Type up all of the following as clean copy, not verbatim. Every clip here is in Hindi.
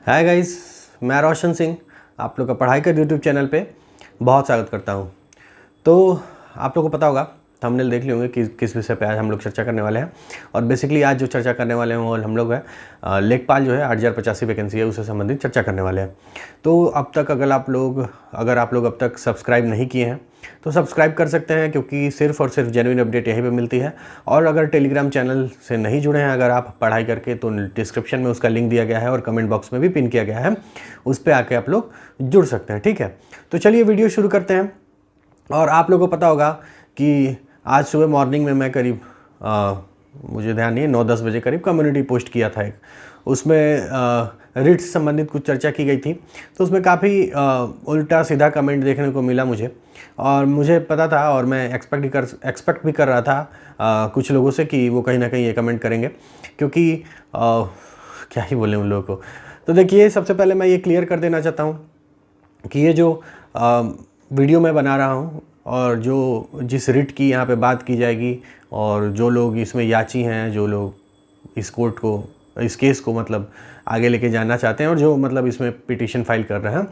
हाय गाइस, मैं रोशन सिंह आप लोग का पढ़ाई कर यूट्यूब चैनल पे बहुत स्वागत करता हूँ। तो आप लोगों को पता होगा, थंबनेल देख लिए होंगे कि किस विषय पे आज हम लोग चर्चा करने वाले हैं। और बेसिकली आज जो चर्चा करने वाले हैं वो हम लोग है लेखपाल जो है 8085 वैकेंसी है उससे संबंधित चर्चा करने वाले हैं। तो अब तक अगर आप लोग अब तक सब्सक्राइब नहीं किए हैं तो सब्सक्राइब कर सकते हैं, क्योंकि सिर्फ और सिर्फ जेन्युइन अपडेट यहीं पे मिलती है। और अगर टेलीग्राम चैनल से नहीं जुड़े हैं अगर आप पढ़ाई करके, तो डिस्क्रिप्शन में उसका लिंक दिया गया है और कमेंट बॉक्स में भी पिन किया गया है, उस पर आके आप लोग जुड़ सकते हैं। ठीक है, तो चलिए वीडियो शुरू करते हैं। और आप लोगों को पता होगा कि आज सुबह मॉर्निंग में मैं करीब मुझे ध्यान नहीं है 9-10 बजे करीब कम्युनिटी पोस्ट किया था एक, उसमें रिट से संबंधित कुछ चर्चा की गई थी। तो उसमें काफ़ी उल्टा सीधा कमेंट देखने को मिला मुझे, और मुझे पता था और मैं एक्सपेक्ट भी कर रहा था कुछ लोगों से कि वो कहीं ना कहीं ये कमेंट करेंगे, क्योंकि क्या ही बोले उन लोगों को। तो देखिए, सबसे पहले मैं ये क्लियर कर देना चाहता हूँ कि ये जो वीडियो मैं बना रहा हूँ और जिस रिट की यहाँ पे बात की जाएगी, और जो लोग इसमें याची हैं, जो लोग इस केस को मतलब आगे लेके जाना चाहते हैं, और जो मतलब इसमें पिटीशन फाइल कर रहे हैं,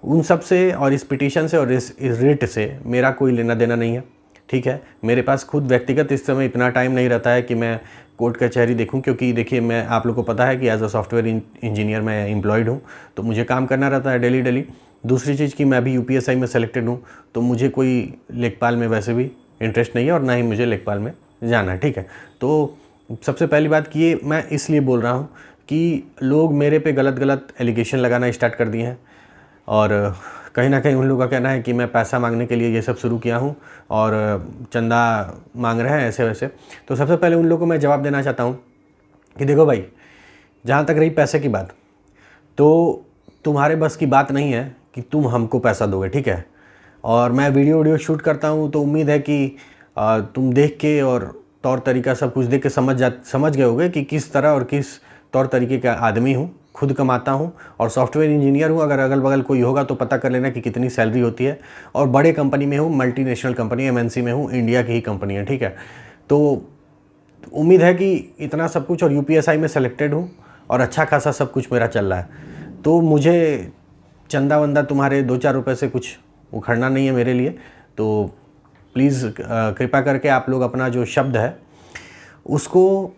उन सब से और इस पिटीशन से और इस रिट से मेरा कोई लेना देना नहीं है। ठीक है, मेरे पास खुद व्यक्तिगत इस समय इतना टाइम नहीं रहता है कि मैं कोर्ट कचहरी देखूं, क्योंकि देखिए मैं आप लोग को पता है कि एज अ सॉफ्टवेयर इंजीनियर मैं एम्प्लॉयड हूं, तो मुझे काम करना रहता है डेली। दूसरी चीज़ कि मैं अभी यूपीएससी में सेलेक्टेड हूँ, तो मुझे कोई लेखपाल में वैसे भी इंटरेस्ट नहीं है और ना ही मुझे लेखपाल में जाना है। ठीक है, तो सबसे पहली बात कि ये मैं इसलिए बोल रहा हूँ कि लोग मेरे पे गलत एलिगेशन लगाना स्टार्ट कर दिए हैं, और कहीं ना कहीं उन लोगों का कहना है कि मैं पैसा मांगने के लिए ये सब शुरू किया हूँ और चंदा मांग रहे हैं ऐसे वैसे। तो सबसे पहले उन लोगों को मैं जवाब देना चाहता हूँ कि देखो भाई, जहाँ तक रही पैसे की बात, तो तुम्हारे बस की बात नहीं है कि तुम हमको पैसा दोगे। ठीक है, और मैं वीडियो शूट करता हूँ तो उम्मीद है कि तुम देख के और तौर तरीका सब कुछ देख के समझ गए होगे कि किस तरह और किस तौर तरीके का आदमी हूँ। खुद कमाता हूँ और सॉफ्टवेयर इंजीनियर हूँ। अगर अगल बगल कोई होगा तो पता कर लेना कि कितनी सैलरी होती है, और बड़े कंपनी में हूँ, मल्टीनेशनल कंपनी एमएनसी में हूँ, इंडिया की ही कंपनी है। ठीक है, तो उम्मीद है कि इतना सब कुछ, और यूपीएससी में सेलेक्टेड हूँ और अच्छा खासा सब कुछ मेरा चल रहा है, तो मुझे चंदा वंदा तुम्हारे 2-4 रुपये से कुछ उखड़ना नहीं है मेरे लिए। तो प्लीज़ कृपया करके आप लोग अपना जो शब्द है उसको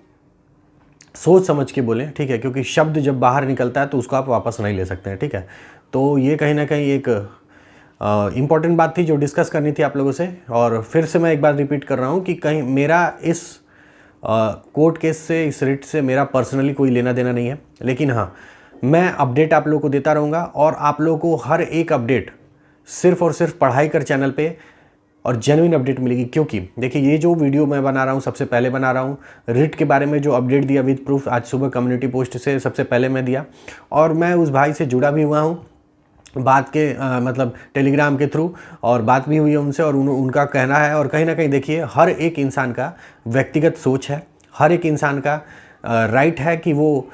सोच समझ के बोलें। ठीक है, क्योंकि शब्द जब बाहर निकलता है तो उसको आप वापस नहीं ले सकते हैं। ठीक है, तो ये कहीं ना कहीं एक इम्पॉर्टेंट बात थी जो डिस्कस करनी थी आप लोगों से। और फिर से मैं एक बार रिपीट कर रहा हूँ कि कहीं मेरा इस कोर्ट केस से, इस रिट से मेरा पर्सनली कोई लेना देना नहीं है, लेकिन हाँ, मैं अपडेट आप लोगों को देता रहूँगा, और आप लोगों को हर एक अपडेट सिर्फ और सिर्फ पढ़ाई कर चैनल पे और जेन्युइन अपडेट मिलेगी। क्योंकि देखिए, ये जो वीडियो मैं बना रहा हूँ सबसे पहले बना रहा हूँ, रिट के बारे में जो अपडेट दिया विद प्रूफ आज सुबह कम्युनिटी पोस्ट से सबसे पहले मैं दिया, और मैं उस भाई से जुड़ा भी हुआ हूँ बात के मतलब टेलीग्राम के थ्रू, और बात भी हुई है उनसे, और उनका कहना है। और कहीं ना कहीं देखिए, हर एक इंसान का व्यक्तिगत सोच है, हर एक इंसान का राइट है कि वो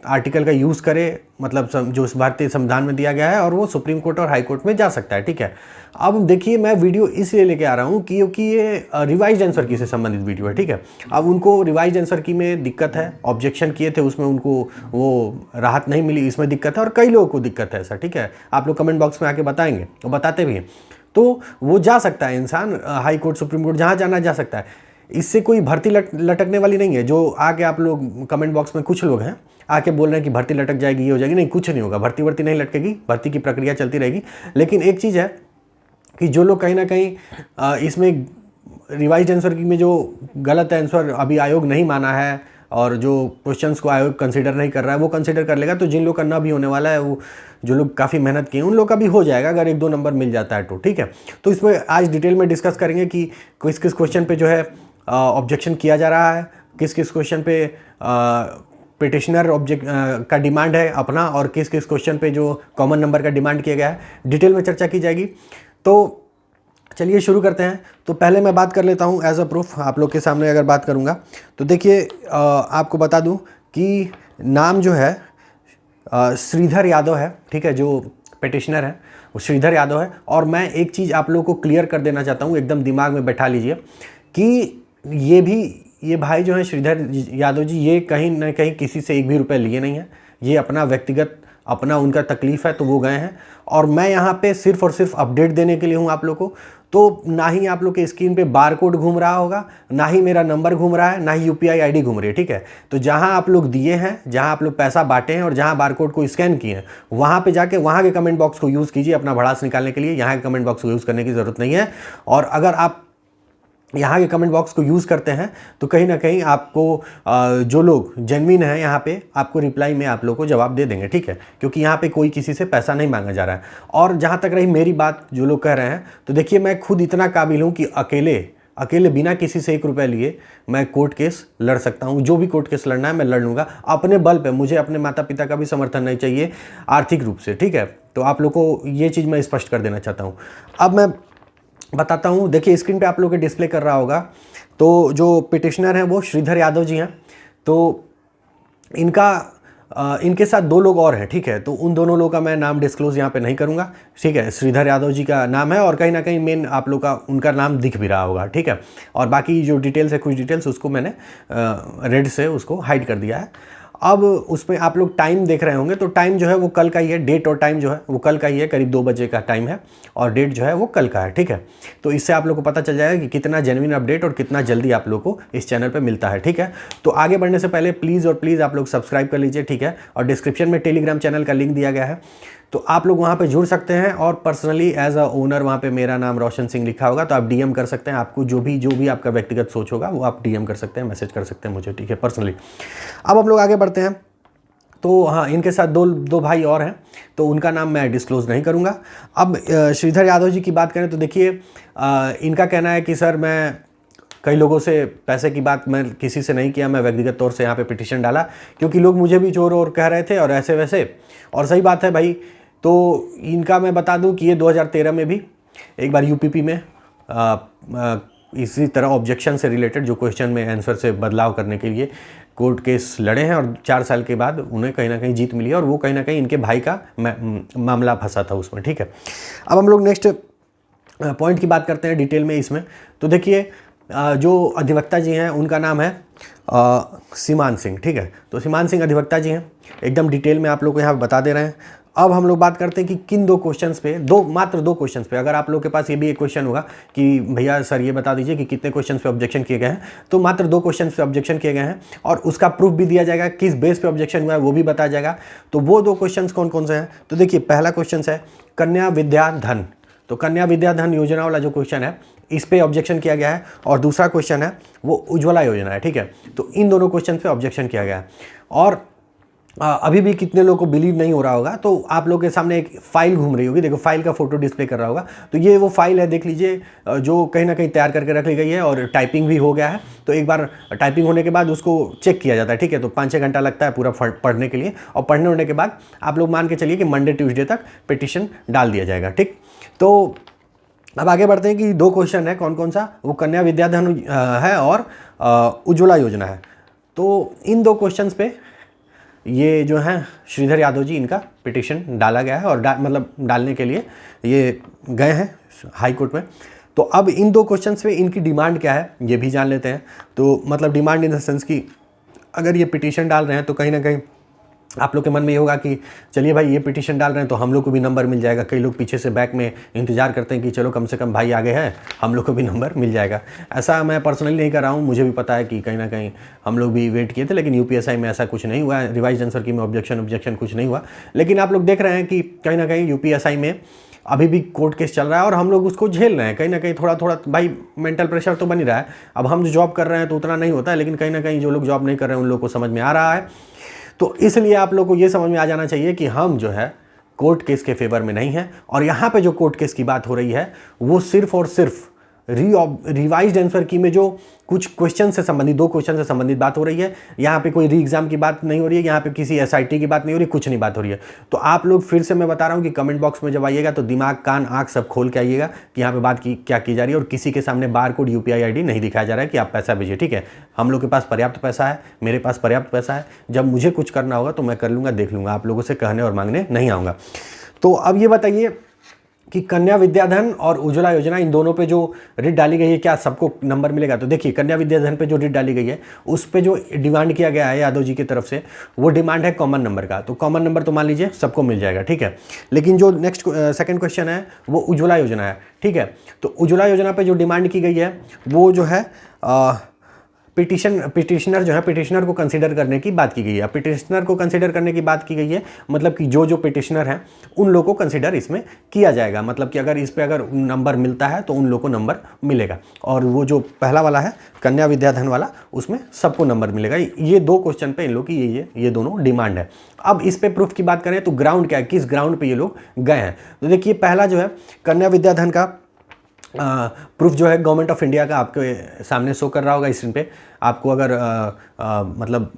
आर्टिकल का यूज़ करे, मतलब जो भारतीय संविधान में दिया गया है, और वो सुप्रीम कोर्ट और हाई कोर्ट में जा सकता है। ठीक है, अब देखिए, मैं वीडियो इसलिए लेके आ रहा हूँ क्योंकि ये रिवाइज आंसर की से संबंधित वीडियो है। ठीक है, अब उनको रिवाइज आंसर की में दिक्कत है, ऑब्जेक्शन किए थे उसमें, उनको वो राहत नहीं मिली, इसमें दिक्कत है, और कई लोगों को दिक्कत है ऐसा। ठीक है, आप लोग कमेंट बॉक्स में आके बताएंगे और बताते भी हैं, तो वो जा सकता है इंसान हाई कोर्ट सुप्रीम कोर्ट, जहाँ जाना जा सकता है। इससे कोई भर्ती लटकने वाली नहीं है। जो आके आप लोग कमेंट बॉक्स में कुछ लोग हैं आके बोल रहे हैं कि भर्ती लटक जाएगी, ये हो जाएगी, नहीं, कुछ नहीं होगा, भर्ती नहीं लटकेगी, भर्ती की प्रक्रिया चलती रहेगी। लेकिन एक चीज़ है कि जो लोग कहीं ना कहीं इसमें रिवाइज आंसर की में जो गलत आंसर अभी आयोग नहीं माना है, और जो क्वेश्चंस को आयोग कंसिडर नहीं कर रहा है, वो कंसिडर कर लेगा। तो जिन लोग का ना भी होने वाला है, वो जो लोग काफ़ी मेहनत किए उन लोग का भी हो जाएगा, अगर 1-2 नंबर मिल जाता है तो। ठीक है, तो इसमें आज डिटेल में डिस्कस करेंगे कि किस किस क्वेश्चन पे जो है ऑब्जेक्शन किया जा रहा है, किस किस क्वेश्चन पे पिटिशनर का डिमांड है अपना, और किस किस क्वेश्चन पे जो कॉमन नंबर का डिमांड किया गया है, डिटेल में चर्चा की जाएगी। तो चलिए शुरू करते हैं। तो पहले मैं बात कर लेता हूं एज अ प्रूफ, आप लोग के सामने अगर बात करूंगा तो देखिए, आपको बता दूं कि नाम जो है श्रीधर यादव है। ठीक है, जो पिटिशनर है वो श्रीधर यादव है। और मैं एक चीज़ आप लोगों को क्लियर कर देना चाहता हूँ, एकदम दिमाग में बैठा लीजिए कि ये भाई जो है श्रीधर यादव जी, ये कहीं ना कहीं किसी से 1 भी रुपये लिए नहीं है। ये अपना व्यक्तिगत अपना उनका तकलीफ़ है तो वो गए हैं, और मैं यहाँ पे सिर्फ और सिर्फ अपडेट देने के लिए हूँ आप लोग को। तो ना ही आप लोग के स्क्रीन पे बार कोड घूम रहा होगा, ना ही मेरा नंबर घूम रहा है, ना ही UPI ID घूम रही है, ठीक है। तो जहाँ आप लोग दिए हैं, जहाँ आप लोग पैसा बांटे हैं और जहाँ बार कोड को स्कैन किए हैं, वहाँ पे जाके वहाँ के कमेंट बॉक्स को यूज़ कीजिए अपना भड़ास निकालने के लिए। यहाँ के कमेंट बॉक्स को यूज़ करने की ज़रूरत नहीं है। और अगर आप यहाँ के कमेंट बॉक्स को यूज़ करते हैं तो कहीं ना कहीं आपको जो लोग जेन्युइन हैं यहाँ पे आपको रिप्लाई में आप लोग को जवाब दे देंगे, ठीक है, क्योंकि यहाँ पे कोई किसी से पैसा नहीं मांगा जा रहा है। और जहाँ तक रही मेरी बात, जो लोग कह रहे हैं, तो देखिए मैं खुद इतना काबिल हूँ कि अकेले बिना किसी से 1 रुपया लिए मैं कोर्ट केस लड़ सकता हूँ। जो भी कोर्ट केस लड़ना है मैं लड़ लूँगा अपने बल पे। मुझे अपने माता पिता का भी समर्थन नहीं चाहिए आर्थिक रूप से, ठीक है। तो आप लोग को ये चीज़ मैं स्पष्ट कर देना चाहता हूँ। अब मैं बताता हूँ, देखिए स्क्रीन पे आप लोग के डिस्प्ले कर रहा होगा, तो जो पिटिशनर हैं वो श्रीधर यादव जी हैं। तो इनके साथ 2 लोग और हैं, ठीक है। तो उन दोनों लोगों का मैं नाम डिस्क्लोज यहाँ पे नहीं करूँगा, ठीक है। श्रीधर यादव जी का नाम है और कहीं ना कहीं मेन आप लोग का उनका नाम दिख भी रहा होगा, ठीक है। और बाकी जो डिटेल्स है, कुछ डिटेल्स उसको मैंने रेड से उसको हाइड कर दिया है। अब उसमें आप लोग टाइम देख रहे होंगे, तो टाइम जो है वो कल का ही है, डेट और टाइम जो है वो कल का ही है, करीब 2 बजे का टाइम है, और डेट जो है वो कल का है, ठीक है। तो इससे आप लोग को पता चल जाएगा कि कितना जेन्युइन अपडेट और कितना जल्दी आप लोग को इस चैनल पे मिलता है, ठीक है। तो आगे बढ़ने से पहले प्लीज़ और प्लीज़ आप लोग सब्सक्राइब कर लीजिए, ठीक है। और डिस्क्रिप्शन में टेलीग्राम चैनल का लिंक दिया गया है, तो आप लोग वहाँ पे जुड़ सकते हैं। और पर्सनली एज अ ओनर वहाँ पे मेरा नाम रोशन सिंह लिखा होगा, तो आप DM कर सकते हैं। आपको जो भी आपका व्यक्तिगत सोच होगा वो आप DM कर सकते हैं, मैसेज कर सकते हैं मुझे, ठीक है, पर्सनली। अब हम लोग आगे बढ़ते हैं। तो हाँ, इनके साथ दो भाई और हैं, तो उनका नाम मैं डिस्क्लोज़ नहीं करूँगा। अब श्रीधर यादव जी की बात करें तो देखिए इनका कहना है कि सर मैं कई लोगों से पैसे की बात मैं किसी से नहीं किया, मैं व्यक्तिगत तौर से यहाँ पे पिटीशन डाला क्योंकि लोग मुझे भी चोर और कह रहे थे और ऐसे वैसे, और सही बात है भाई। तो इनका मैं बता दूँ कि ये 2013 में भी एक बार UPP में इसी तरह ऑब्जेक्शन से रिलेटेड जो क्वेश्चन में आंसर से बदलाव करने के लिए कोर्ट केस लड़े हैं, और 4 साल के बाद उन्हें कहीं ना कहीं जीत मिली है, और वो कहीं ना कहीं इनके भाई का मामला फंसा था उसमें, ठीक है। अब हम लोग नेक्स्ट पॉइंट की बात करते हैं डिटेल में इसमें। तो देखिए जो अधिवक्ता जी हैं उनका नाम है सीमान सिंह, ठीक है। तो सीमान सिंह अधिवक्ता जी हैं, एकदम डिटेल में आप लोग को यहाँ बता दे रहे हैं। अब हम लोग बात करते हैं कि किन 2 क्वेश्चंस पे, मात्र 2 क्वेश्चंस पे, अगर आप लोग के पास ये भी एक क्वेश्चन होगा कि भैया सर ये बता दीजिए कि कितने क्वेश्चंस पे ऑब्जेक्शन किए गए हैं, तो मात्र 2 क्वेश्चंस पे ऑब्जेक्शन किए गए हैं, और उसका प्रूफ भी दिया जाएगा, किस बेस पे ऑब्जेक्शन हुआ है वो भी बताया जाएगा। तो वो 2 क्वेश्चंस कौन कौन से हैं, तो देखिए पहला क्वेश्चन है कन्या विद्या धन। तो कन्या विद्या धन योजना वाला जो क्वेश्चन है इस पे ऑब्जेक्शन किया गया है, और दूसरा क्वेश्चन है वो उज्ज्वला योजना है, ठीक है। तो इन दोनों क्वेश्चन पे ऑब्जेक्शन किया गया है। और अभी भी कितने लोगों को बिलीव नहीं हो रहा होगा, तो आप लोगों के सामने एक फाइल घूम रही होगी, देखो फाइल का फोटो डिस्प्ले कर रहा होगा, तो ये वो फाइल है, देख लीजिए, जो कहीं ना कहीं तैयार करके रख ली गई है और टाइपिंग भी हो गया है। तो एक बार टाइपिंग होने के बाद उसको चेक किया जाता है, ठीक है। तो 5-6 घंटा लगता है पूरा पढ़ने के लिए, और पढ़ने होने के बाद आप लोग मान के चलिए कि मंडे ट्यूसडे तक पिटिशन डाल दिया जाएगा, ठीक। तो अब आगे बढ़ते हैं कि 2 क्वेश्चन है, कौन कौन सा, वो कन्या विद्याधन है और उज्ज्वला योजना है। तो इन 2 क्वेश्चंस पे ये जो है श्रीधर यादव जी इनका पिटीशन डाला गया है, और मतलब डालने के लिए ये गए हैं हाई कोर्ट में। तो अब इन 2 क्वेश्चंस पे इनकी डिमांड क्या है ये भी जान लेते हैं। तो मतलब डिमांड इन द सेंस कि अगर ये पिटीशन डाल रहे हैं तो कहीं ना कहीं आप लोग के मन में ये होगा कि चलिए भाई ये पिटीशन डाल रहे हैं तो हम लोग को भी नंबर मिल जाएगा। कई लोग पीछे से बैक में इंतजार करते हैं कि चलो कम से कम भाई आगे हैं, हम लोग को भी नंबर मिल जाएगा। ऐसा मैं पर्सनली नहीं कर रहा हूँ, मुझे भी पता है कि कहीं ना कहीं हम लोग भी वेट किए थे, लेकिन UPSI में ऐसा कुछ नहीं हुआ है। रिवाइज आंसर की में ऑब्जेक्शन कुछ नहीं हुआ, लेकिन आप लोग देख रहे हैं कि कहीं ना कहीं UPSI में अभी भी कोर्ट केस चल रहा है और हम लोग उसको झेल रहे हैं। कहीं ना कहीं थोड़ा थोड़ा भाई मेंटल प्रेशर तो बन ही रहा है। अब हम जो जॉब कर रहे हैं तो उतना नहीं होता है, लेकिन कहीं ना कहीं जो लोग जॉब नहीं कर रहे हैं उन लोग को समझ में आ रहा है। तो इसलिए आप लोग को ये समझ में आ जाना चाहिए कि हम जो है कोर्ट केस के फेवर में नहीं है। और यहाँ पे जो कोर्ट केस की बात हो रही है वो सिर्फ और सिर्फ रिवाइज्ड आंसर की में जो कुछ क्वेश्चन से संबंधित 2 क्वेश्चन से संबंधित बात हो रही है। यहाँ पे कोई री एग्जाम की बात नहीं हो रही है, यहाँ पे किसी SIT की बात नहीं हो रही, कुछ नहीं बात हो रही है। तो आप लोग फिर से मैं बता रहा हूँ कि कमेंट बॉक्स में जब आइएगा तो दिमाग कान आँख सब खोल के आइएगा कि यहाँ पे बात की क्या की जा रही है। और किसी के सामने बार कोड UPI ID नहीं दिखाया जा रहा है कि आप पैसा भेजिए, ठीक है। हम लोग के पास पर्याप्त पैसा है, मेरे पास पर्याप्त पैसा है। जब मुझे कुछ करना होगा तो मैं कर लूँगा, देख लूँगा, आप लोगों से कहने और मांगने नहीं आऊँगा। तो अब ये बताइए कि कन्या विद्याधन और उज्ज्वला योजना इन दोनों पे जो रिट डाली गई है क्या सबको नंबर मिलेगा। तो देखिए कन्या विद्याधन पे जो रिट डाली गई है उस पे जो डिमांड किया गया है यादव जी की तरफ से वो डिमांड है कॉमन नंबर का। तो कॉमन नंबर तो मान लीजिए सबको मिल जाएगा, ठीक है। लेकिन जो नेक्स्ट सेकंड क्वेश्चन है वो उज्ज्वला योजना है, ठीक है। तो उज्ज्वला योजना पे जो डिमांड की गई है वो जो है पिटिशनर जो है पिटिशनर को कंसीडर करने की बात की गई है। पिटिशनर को कंसीडर करने की बात की गई है मतलब कि जो पिटिशनर हैं उन लोगों को कंसीडर इसमें किया जाएगा। मतलब कि अगर इस पे अगर नंबर मिलता है तो उन लोगों को नंबर मिलेगा। और वो जो पहला वाला है कन्या विद्याधन वाला उसमें सबको नंबर मिलेगा। ये 2 क्वेश्चन पे इन लोग की ये दोनों डिमांड है। अब इस पे प्रूफ की बात करें तो ग्राउंड क्या है, किस ग्राउंड पे ये लोग गए हैं। तो देखिए पहला जो है कन्या विद्याधन का प्रूफ जो है गवर्नमेंट ऑफ इंडिया का आपके सामने शो कर रहा होगा स्क्रीन पे। आपको अगर मतलब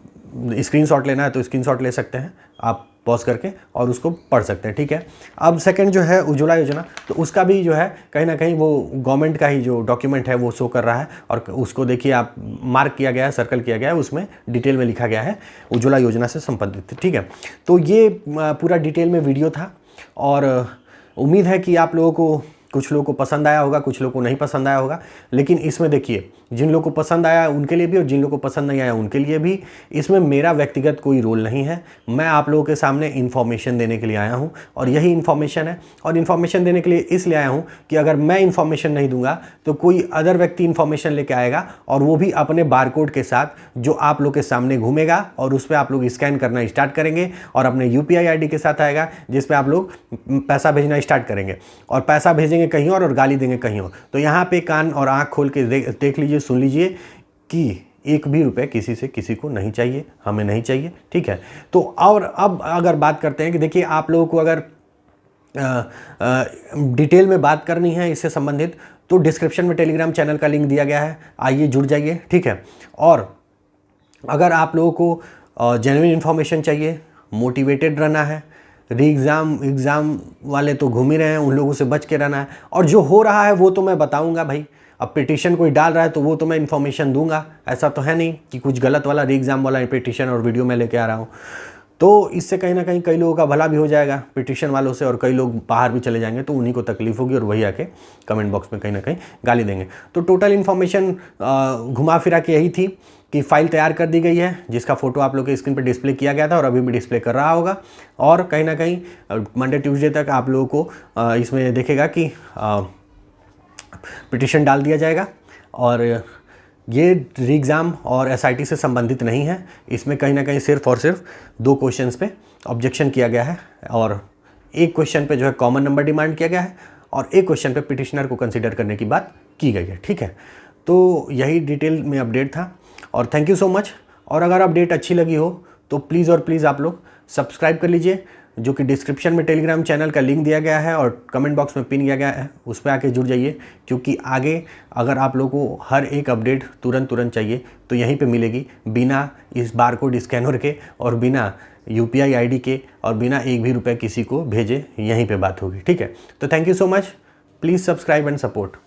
स्क्रीनशॉट लेना है तो स्क्रीनशॉट ले सकते हैं आप पॉज करके और उसको पढ़ सकते हैं, ठीक है। अब सेकंड जो है उज्ज्वला योजना, तो उसका भी जो है कहीं ना कहीं वो गवर्नमेंट का ही जो डॉक्यूमेंट है वो शो कर रहा है और उसको देखिए आप मार्क किया गया है, सर्कल किया गया है, उसमें डिटेल में लिखा गया है उज्ज्वला योजना से संबंधित, ठीक है। तो ये पूरा डिटेल में वीडियो था और उम्मीद है कि आप लोगों को कुछ लोगों को पसंद आया होगा, कुछ लोगों को नहीं पसंद आया होगा। लेकिन इसमें देखिए जिन लोगों को पसंद आया उनके लिए भी और जिन लोगों को पसंद नहीं आया उनके लिए भी इसमें मेरा व्यक्तिगत कोई रोल नहीं है। मैं आप लोगों के सामने इन्फॉर्मेशन देने के लिए आया हूं और यही इन्फॉर्मेशन है। और इन्फॉर्मेशन देने के लिए इसलिए आया हूं कि अगर मैं इन्फॉर्मेशन नहीं दूंगा तो कोई अदर व्यक्ति इन्फॉर्मेशन लेके आएगा और वो भी अपने बारकोड के साथ जो आप लोग के सामने घूमेगा और उस पर आप लोग स्कैन करना स्टार्ट करेंगे और अपने UPI ID के साथ आएगा जिस पे आप लोग पैसा भेजना स्टार्ट करेंगे और पैसा भेजेंगे कहीं और गाली देंगे कहीं और। तो यहाँ पे कान और आँख खोल के देख लीजिए, सुन लीजिए कि 1 भी रुपए किसी से किसी को नहीं चाहिए, हमें नहीं चाहिए, ठीक है। तो और अब अगर बात करते हैं कि देखिए आप लोगों को अगर डिटेल में बात करनी है इससे संबंधित तो डिस्क्रिप्शन में टेलीग्राम चैनल का लिंक दिया गया है, आइए जुड़ जाइए, ठीक है। और अगर आप लोगों को जेन्युइन इन्फॉर्मेशन चाहिए, मोटिवेटेड रहना है, एग्ज़ाम वाले तो घूम ही रहे हैं, उन लोगों से बच के रहना है और जो हो रहा है वो तो मैं बताऊंगा भाई। अब पिटीशन कोई डाल रहा है तो वो तो मैं इन्फॉर्मेशन दूंगा, ऐसा तो है नहीं कि कुछ गलत वाला एग्ज़ाम वाला पिटीशन और वीडियो में लेके आ रहा हूँ। तो इससे कहीं ना कहीं कई लोगों का भला भी हो जाएगा पिटीशन वालों से और कई लोग बाहर भी चले जाएंगे तो उन्हीं को तकलीफ होगी और वही आके कमेंट बॉक्स में कहीं ना कहीं गाली देंगे। तो टोटल इन्फॉर्मेशन घुमा फिरा के यही थी कि फाइल तैयार कर दी गई है जिसका फ़ोटो आप लोग के स्क्रीन पर डिस्प्ले किया गया था और अभी भी डिस्प्ले कर रहा होगा। और कहीं ना कहीं मंडे ट्यूसडे तक आप लोगों को इसमें देखेगा कि पिटीशन डाल दिया जाएगा। और ये एग्ज़ाम और SIT से संबंधित नहीं है, इसमें कहीं ना कहीं सिर्फ और सिर्फ 2 क्वेश्चंस पे ऑब्जेक्शन किया गया है और 1 क्वेश्चन पे जो है कॉमन नंबर डिमांड किया गया है और 1 क्वेश्चन पे पिटिशनर को कंसीडर करने की बात की गई है, ठीक है। तो यही डिटेल में अपडेट था और थैंक यू सो मच। और अगर अपडेट अच्छी लगी हो तो प्लीज़ और प्लीज़ आप लोग सब्सक्राइब कर लीजिए, जो कि डिस्क्रिप्शन में टेलीग्राम चैनल का लिंक दिया गया है और कमेंट बॉक्स में पिन किया गया है, उस पर आके जुड़ जाइए। क्योंकि आगे अगर आप लोगों को हर एक अपडेट तुरंत चाहिए तो यहीं पे मिलेगी, बिना इस बारकोड स्कैनर के और बिना UPI ID के और बिना 1 भी रुपये किसी को भेजे, यहीं पे बात होगी, ठीक है। तो thank you so much, please subscribe and support.